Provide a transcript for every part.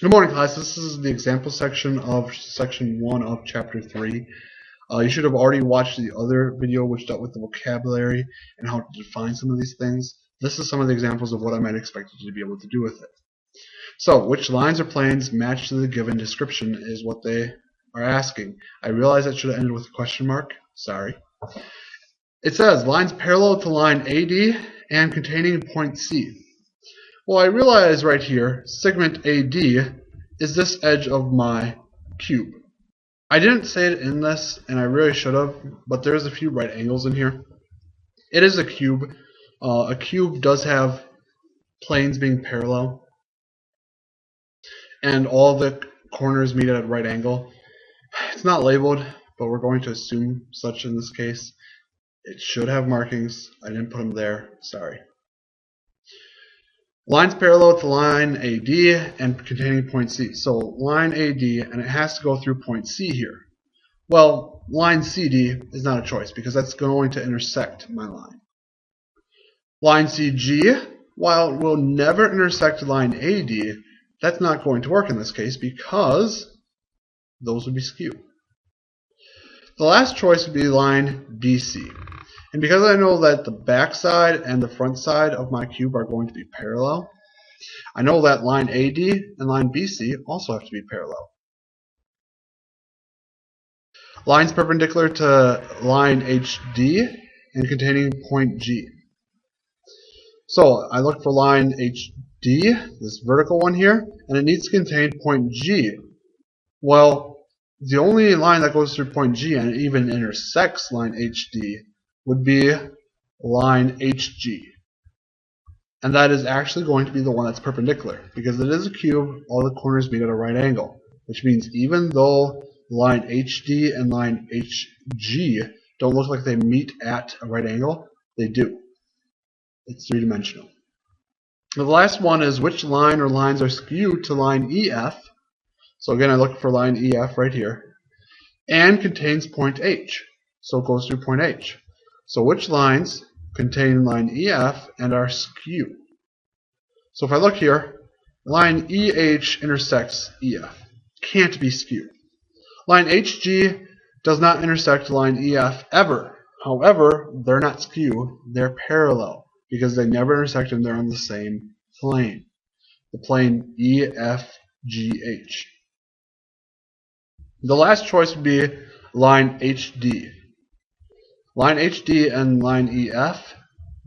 Good morning, class. This is the example section of section 1 of chapter 3. You should have already watched the other video which dealt with the vocabulary and how to define some of these things. This is some of the examples of what I might expect you to be able to do with it. So, which lines or planes match to the given description is what they are asking. I realize that should have ended with a question mark. Sorry. It says lines parallel to line AD and containing point C. Well, I realize right here, segment AD is this edge of my cube. I didn't say it in this, and I really should have, but there's a few right angles in here. It is a cube. A cube does have planes being parallel, and all the corners meet at a right angle. It's not labeled, but we're going to assume such in this case. It should have markings. I didn't put them there. Sorry. Lines parallel to line AD and containing point C. So line AD, and it has to go through point C here. Well, line CD is not a choice because that's going to intersect my line. Line CG, while it will never intersect line AD, that's not going to work in this case because those would be skew. The last choice would be line BC. And because I know that the back side and the front side of my cube are going to be parallel, I know that line AD and line BC also have to be parallel. Lines perpendicular to line HD and containing point G. So I look for line HD, this vertical one here, and it needs to contain point G. Well, the only line that goes through point G and even intersects line HD would be line HG. And that is actually going to be the one that's perpendicular. Because it is a cube, all the corners meet at a right angle. Which means even though line HD and line HG don't look like they meet at a right angle, they do. It's three-dimensional. The last one is which line or lines are skewed to line EF. So again, I look for line EF right here. And contains point H. So it goes through point H. So which lines contain line EF and are skew? So if I look here, line EH intersects EF. Can't be skew. Line HG does not intersect line EF ever. However, they're not skew, they're parallel because they never intersect and they're on the same plane. The plane EFGH. The last choice would be line HD. Line HD and line EF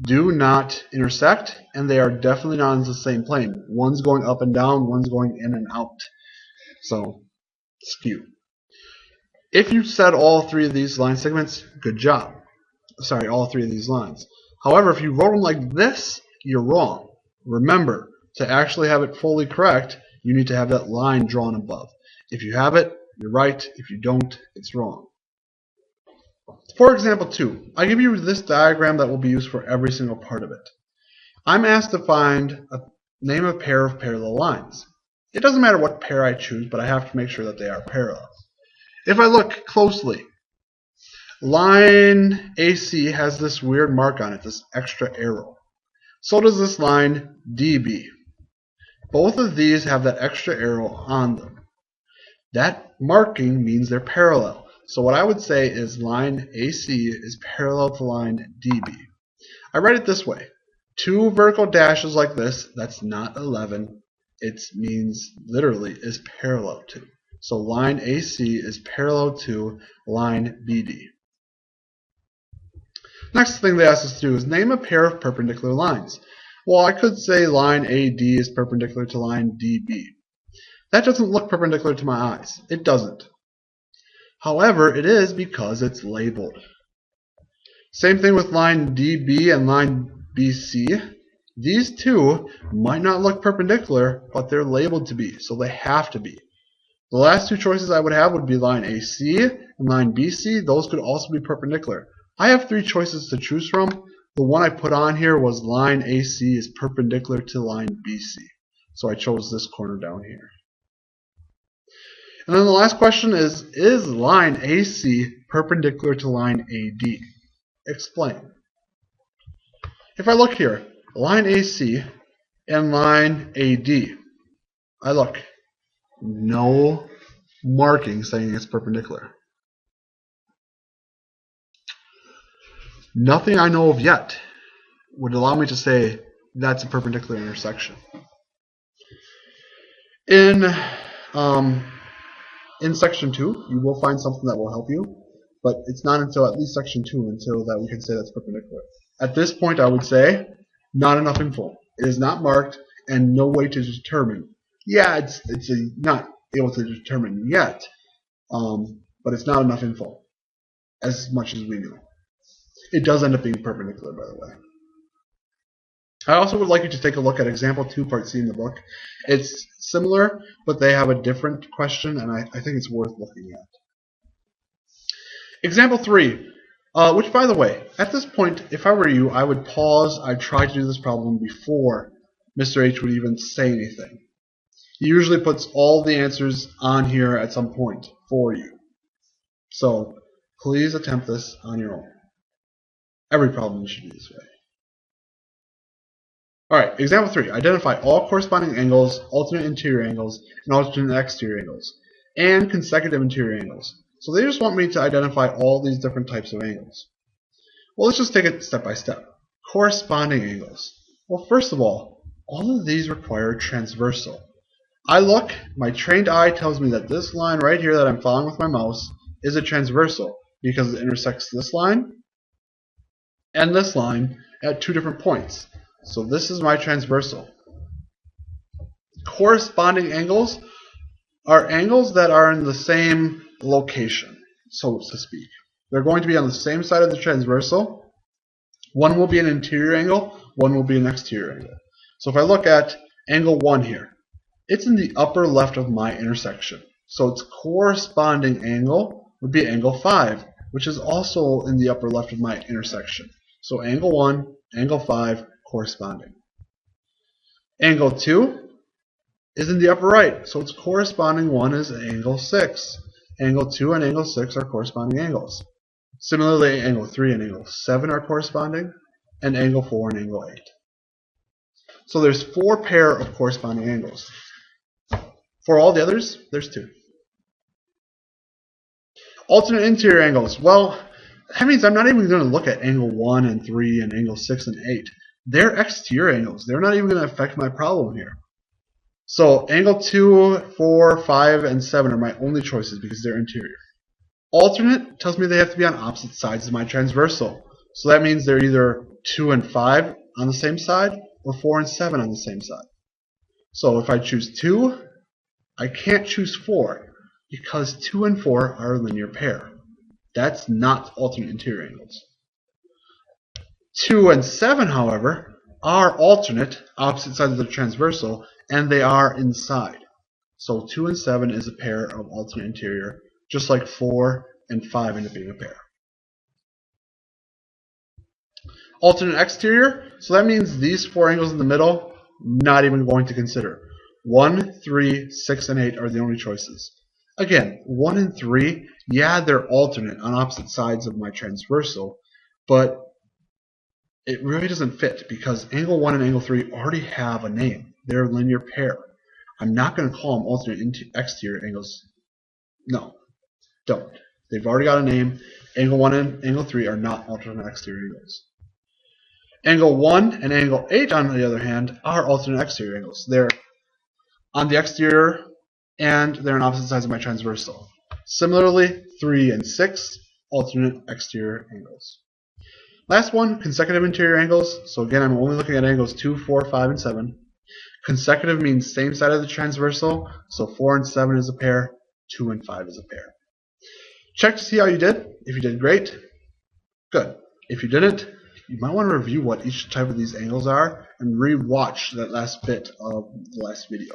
do not intersect, and they are definitely not on the same plane. One's going up and down, one's going in and out. So, skew. If you said all three of these line segments, good job. Sorry, all three of these lines. However, if you wrote them like this, you're wrong. Remember, to actually have it fully correct, you need to have that line drawn above. If you have it, you're right. If you don't, it's wrong. For example 2, I give you this diagram that will be used for every single part of it. I'm asked to name a pair of parallel lines. It doesn't matter what pair I choose, but I have to make sure that they are parallel. If I look closely, line AC has this weird mark on it, this extra arrow. So does this line DB. Both of these have that extra arrow on them. That marking means they're parallel. So what I would say is line AC is parallel to line DB. I write it this way. 2 vertical dashes like this, that's not 11. It means literally is parallel to. So line AC is parallel to line BD. Next thing they ask us to do is name a pair of perpendicular lines. Well, I could say line AD is perpendicular to line DB. That doesn't look perpendicular to my eyes. It doesn't. However, it is because it's labeled. Same thing with line DB and line BC. These two might not look perpendicular, but they're labeled to be, so they have to be. The last two choices I would have would be line AC and line BC. Those could also be perpendicular. I have 3 choices to choose from. The one I put on here was line AC is perpendicular to line BC. So I chose this corner down here. And then the last question is line AC perpendicular to line AD? Explain. If I look here, line AC and line AD, I look. No marking saying it's perpendicular. Nothing I know of yet would allow me to say that's a perpendicular intersection. In section 2, you will find something that will help you, but it's not until at least section 2 until that we can say that's perpendicular. At this point, I would say not enough info. It is not marked and no way to determine. Yeah, it's not able to determine yet, but it's not enough info as much as we know. It does end up being perpendicular, by the way. I also would like you to take a look at example 2, part C in the book. It's similar, but they have a different question, and I think it's worth looking at. Example 3, which, by the way, at this point, if I were you, I would pause. I'd try to do this problem before Mr. H would even say anything. He usually puts all the answers on here at some point for you. So please attempt this on your own. Every problem you should do this way. Alright, example 3. Identify all corresponding angles, alternate interior angles, and alternate exterior angles, and consecutive interior angles. So they just want me to identify all these different types of angles. Well, let's just take it step by step. Corresponding angles. Well, first of all of these require transversal. I look, my trained eye tells me that this line right here that I'm following with my mouse is a transversal because it intersects this line and this line at 2 different points. So this is my transversal. Corresponding angles are angles that are in the same location, so to speak. They're going to be on the same side of the transversal. One will be an interior angle, one will be an exterior angle. So if I look at angle 1 here, it's in the upper left of my intersection. So its corresponding angle would be angle 5, which is also in the upper left of my intersection. So angle 1, angle 5, corresponding. Angle 2 is in the upper right, so its corresponding one is angle 6. Angle 2 and angle 6 are corresponding angles. Similarly, angle 3 and angle 7 are corresponding, and angle 4 and angle 8. So there's 4 pair of corresponding angles. For all the others, there's 2. Alternate interior angles. Well, that means I'm not even going to look at angle 1 and 3 and angle 6 and 8. They're exterior angles. They're not even going to affect my problem here. So angle 2, 4, 5, and 7 are my only choices because they're interior. Alternate tells me they have to be on opposite sides of my transversal. So that means they're either 2 and 5 on the same side or 4 and 7 on the same side. So if I choose 2, I can't choose 4 because 2 and 4 are a linear pair. That's not alternate interior angles. 2 and 7, however, are alternate, opposite sides of the transversal, and they are inside. So 2 and 7 is a pair of alternate interior, just like 4 and 5 end up being a pair. Alternate exterior, so that means these 4 angles in the middle, not even going to consider. 1, 3, 6, and 8 are the only choices. Again, 1 and 3, yeah, they're alternate on opposite sides of my transversal, but it really doesn't fit because angle 1 and angle 3 already have a name. They're a linear pair. I'm not going to call them alternate exterior angles. No, don't. They've already got a name. Angle 1 and angle 3 are not alternate exterior angles. Angle 1 and angle 8, on the other hand, are alternate exterior angles. They're on the exterior and they're on opposite sides of my transversal. Similarly, 3 and 6, alternate exterior angles. Last one, consecutive interior angles. So again, I'm only looking at angles 2, 4, 5, and 7. Consecutive means same side of the transversal, so 4 and 7 is a pair, 2 and 5 is a pair. Check to see how you did. If you did great, good. If you didn't, you might want to review what each type of these angles are and re-watch that last bit of the last video.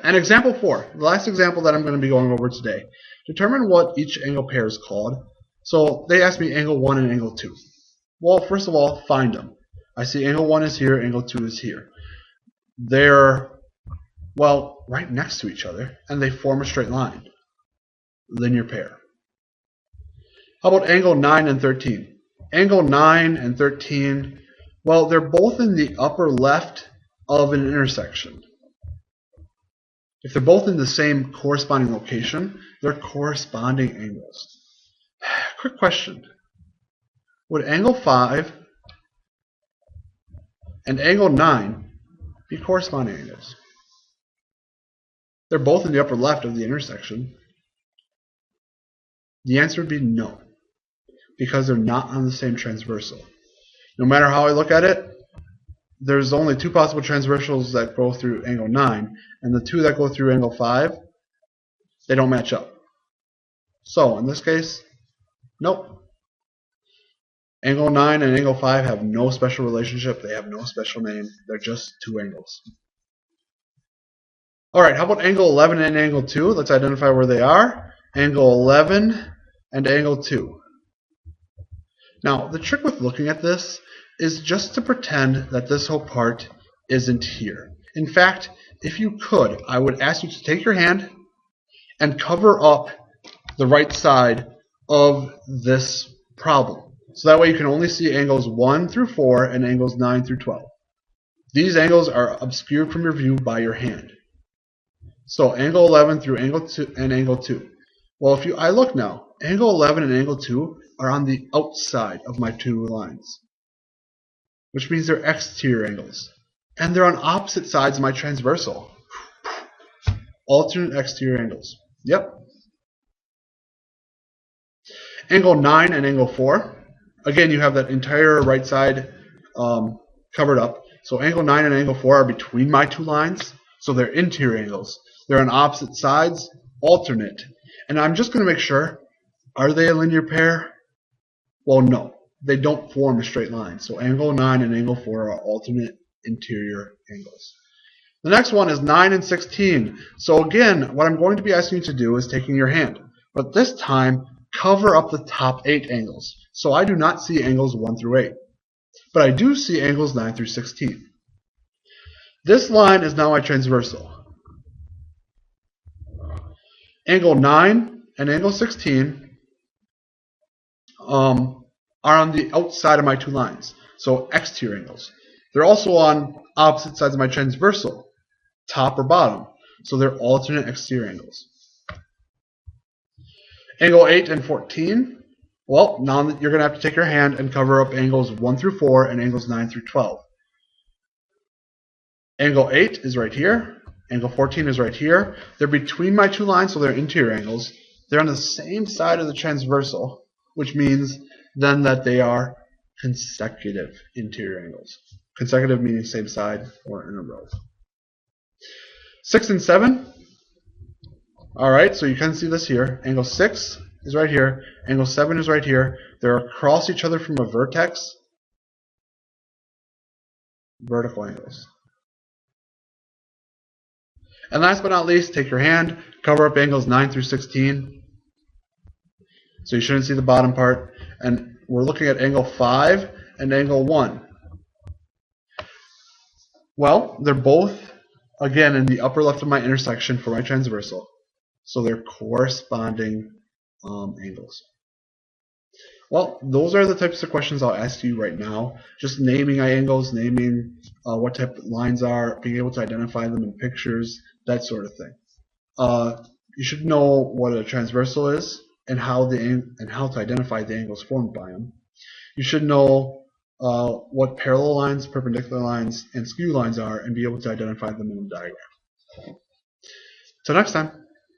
And example 4, the last example that I'm going to be going over today. Determine what each angle pair is called. So they asked me angle 1 and angle 2. Well, first of all, find them. I see angle 1 is here, angle 2 is here. They're, well, right next to each other, and they form a straight line. Linear pair. How about angle 9 and 13? Angle 9 and 13, well, they're both in the upper left of an intersection. If they're both in the same corresponding location, they're corresponding angles. Quick question. Would angle 5 and angle 9 be corresponding angles? They're both in the upper left of the intersection. The answer would be no, because they're not on the same transversal. No matter how I look at it, there's only two possible transversals that go through angle 9, and the two that go through angle 5, they don't match up. So in this case, nope. Angle 9 and angle 5 have no special relationship. They have no special name. They're just two angles. Alright, how about angle 11 and angle 2? Let's identify where they are. Angle 11 and angle 2. Now, the trick with looking at this is just to pretend that this whole part isn't here. In fact, if you could, I would ask you to take your hand and cover up the right side of this problem. So that way you can only see angles 1 through 4 and angles 9 through 12. These angles are obscured from your view by your hand. So angle 11 through angle 2 and angle 2. Well, if I look now, angle 11 and angle 2 are on the outside of my two lines, which means they're exterior angles. And they're on opposite sides of my transversal. Alternate exterior angles. Yep. Angle 9 and angle 4. Again, you have that entire right side covered up. So angle 9 and angle 4 are between my two lines. So they're interior angles. They're on opposite sides, alternate. And I'm just going to make sure, are they a linear pair? Well, no. They don't form a straight line. So angle 9 and angle 4 are alternate interior angles. The next one is 9 and 16. So again, what I'm going to be asking you to do is taking your hand. But this time, cover up the top 8 angles. So I do not see angles 1 through 8. But I do see angles 9 through 16. This line is now my transversal. Angle 9 and angle 16 are on the outside of my two lines. So exterior angles. They're also on opposite sides of my transversal, top or bottom. So they're alternate exterior angles. Angle 8 and 14, well, now you're going to have to take your hand and cover up angles 1 through 4 and angles 9 through 12. Angle 8 is right here. Angle 14 is right here. They're between my two lines, so they're interior angles. They're on the same side of the transversal, which means then that they are consecutive interior angles. Consecutive meaning same side or in a row. 6 and 7. Alright, so you can see this here. Angle 6 is right here. Angle 7 is right here. They're across each other from a vertex. Vertical angles. And last but not least, take your hand, cover up angles 9 through 16. So you shouldn't see the bottom part. And we're looking at angle 5 and angle 1. Well, they're both, again, in the upper left of my intersection for my transversal. So they're corresponding angles. Well, those are the types of questions I'll ask you right now. Just naming angles, naming what type of lines are, being able to identify them in pictures, that sort of thing. You should know what a transversal is and how to identify the angles formed by them. You should know what parallel lines, perpendicular lines, and skew lines are and be able to identify them in a diagram. Till next time.